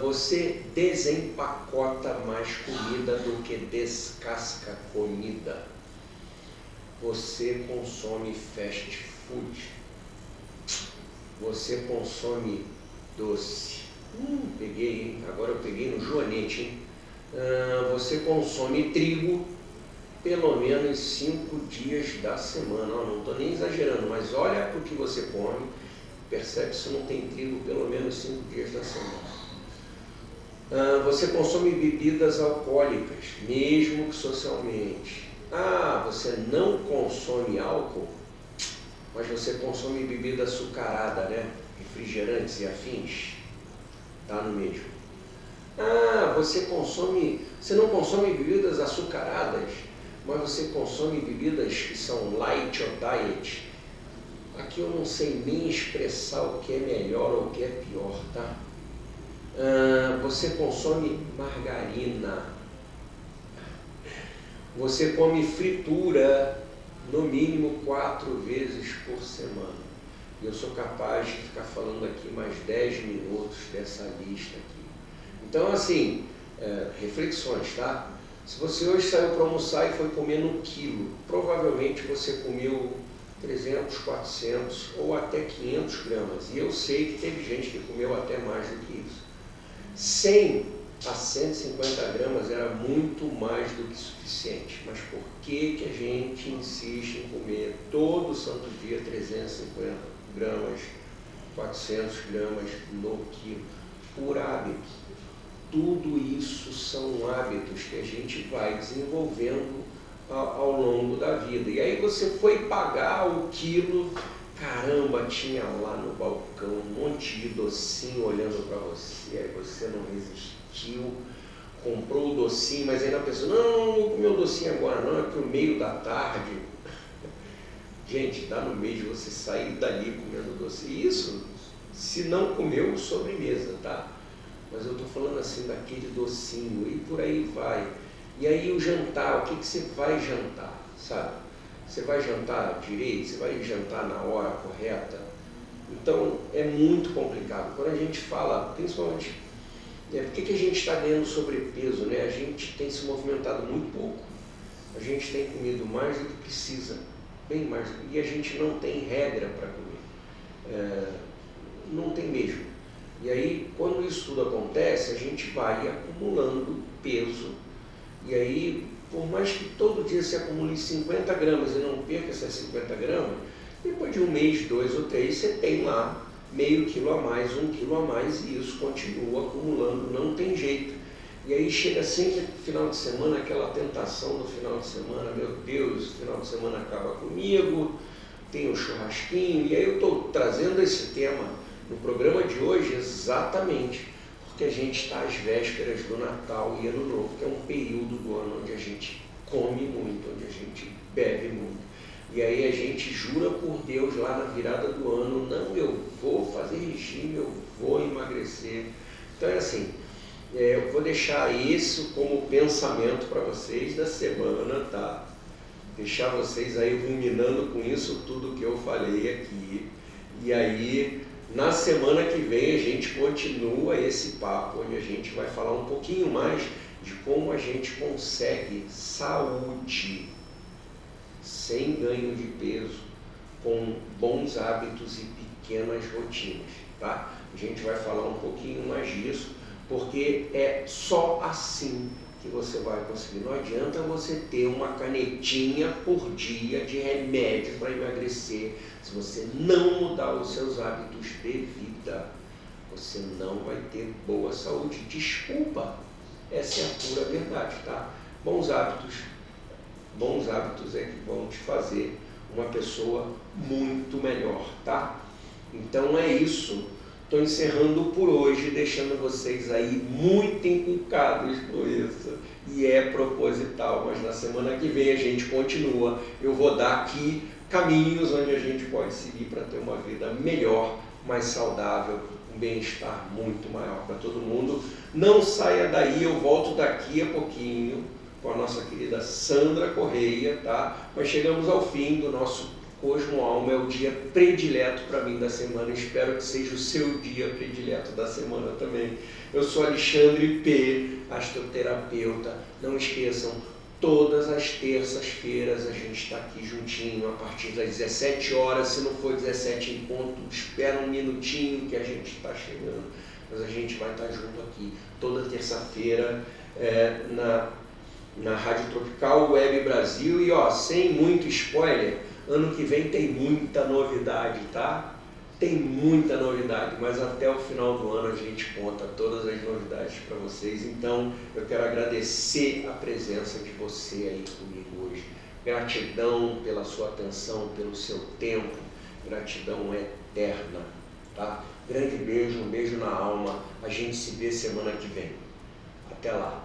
Você desempacota mais comida do que descasca comida. Você consome fast food. Você consome doce. Peguei, hein? Agora eu peguei no joanete, hein? Você consome trigo pelo menos 5 dias da semana. Não estou nem exagerando, mas olha para o que você come, percebe se não tem trigo pelo menos 5 dias da semana. Você consome bebidas alcoólicas, mesmo que socialmente. Você não consome álcool, mas você consome bebida açucarada, né? Refrigerantes e afins. Tá no mesmo. Você não consome bebidas açucaradas, mas você consome bebidas que são light or diet. Aqui eu não sei nem expressar o que é melhor ou o que é pior, tá? Você consome margarina. Você come fritura no mínimo 4 vezes por semana. E eu sou capaz de ficar falando aqui mais 10 minutos dessa lista aqui. Então, assim, reflexões, tá? Se você hoje saiu para almoçar e foi comer no quilo, provavelmente você comeu 300, 400 ou até 500 gramas. E eu sei que teve gente que comeu até mais do que isso. 100 a 150 gramas era muito mais do que suficiente. Mas por que a gente insiste em comer todo santo dia 350 gramas, 400 gramas no quilo? Por hábito. Tudo isso são hábitos que a gente vai desenvolvendo ao longo da vida. E aí você foi pagar o quilo, caramba, tinha lá no balcão um monte de docinho olhando para você, aí você não resistiu, comprou o docinho, mas ainda pensou, não vou comer o docinho agora não, é para o meio da tarde. Gente, dá no meio de você sair dali comendo doce. E isso, se não comeu, sobremesa, tá? Mas eu estou falando assim daquele docinho e por aí vai. E aí o jantar, o que você vai jantar, sabe? Você vai jantar direito? Você vai jantar na hora correta? Então é muito complicado. Quando a gente fala, principalmente, por que a gente está ganhando sobrepeso, né? A gente tem se movimentado muito pouco. A gente tem comido mais do que precisa, bem mais. E a gente não tem regra para comer. Não tem mesmo. E aí, quando isso tudo acontece, a gente vai acumulando peso. E aí, por mais que todo dia se acumule 50 gramas e não perca essas 50 gramas, depois de 1 mês, 2 ou 3, você tem lá meio quilo a mais, 1 quilo a mais, e isso continua acumulando, não tem jeito. E aí chega sempre no final de semana, aquela tentação do final de semana, meu Deus, o final de semana acaba comigo, tem um churrasquinho, e aí eu estou trazendo esse tema no programa de hoje exatamente porque a gente está às vésperas do Natal e Ano Novo, que é um período do ano onde a gente come muito, onde a gente bebe muito. E aí a gente jura por Deus lá na virada do ano, não, eu vou fazer regime, eu vou emagrecer. Então é assim, eu vou deixar isso como pensamento para vocês da semana, tá? Deixar vocês aí ruminando com isso tudo que eu falei aqui. E aí, na semana que vem, a gente continua esse papo, onde a gente vai falar um pouquinho mais de como a gente consegue saúde sem ganho de peso, com bons hábitos e pequenas rotinas, tá? A gente vai falar um pouquinho mais disso, porque é só assim que você vai conseguir. Não adianta você ter uma canetinha por dia de remédio para emagrecer. Se você não mudar os seus hábitos de vida, você não vai ter boa saúde. Desculpa, essa é a pura verdade, tá? Bons hábitos é que vão te fazer uma pessoa muito melhor, tá? Então é isso. estou encerrando por hoje, deixando vocês aí muito encucados com isso. E é proposital, mas na semana que vem a gente continua. Eu vou dar aqui caminhos onde a gente pode seguir para ter uma vida melhor, mais saudável, um bem-estar muito maior para todo mundo. Não saia daí, eu volto daqui a pouquinho com a nossa querida Sandra Correia, tá? Mas chegamos ao fim do nosso Cosmo Alma, é o dia predileto para mim da semana, espero que seja o seu dia predileto da semana também. Eu sou Alexandre P., astroterapeuta. Não esqueçam, todas as terças-feiras a gente está aqui juntinho, a partir das 17 horas, se não for 17 em ponto, espera um minutinho que a gente está chegando, mas a gente vai estar junto aqui toda terça-feira na Rádio Tropical Web Brasil. E ó, sem muito spoiler, ano que vem tem muita novidade, tá? Tem muita novidade, mas até o final do ano a gente conta todas as novidades para vocês. Então, eu quero agradecer a presença de você aí comigo hoje. Gratidão pela sua atenção, pelo seu tempo. Gratidão eterna, tá? Grande beijo, um beijo na alma. A gente se vê semana que vem. Até lá.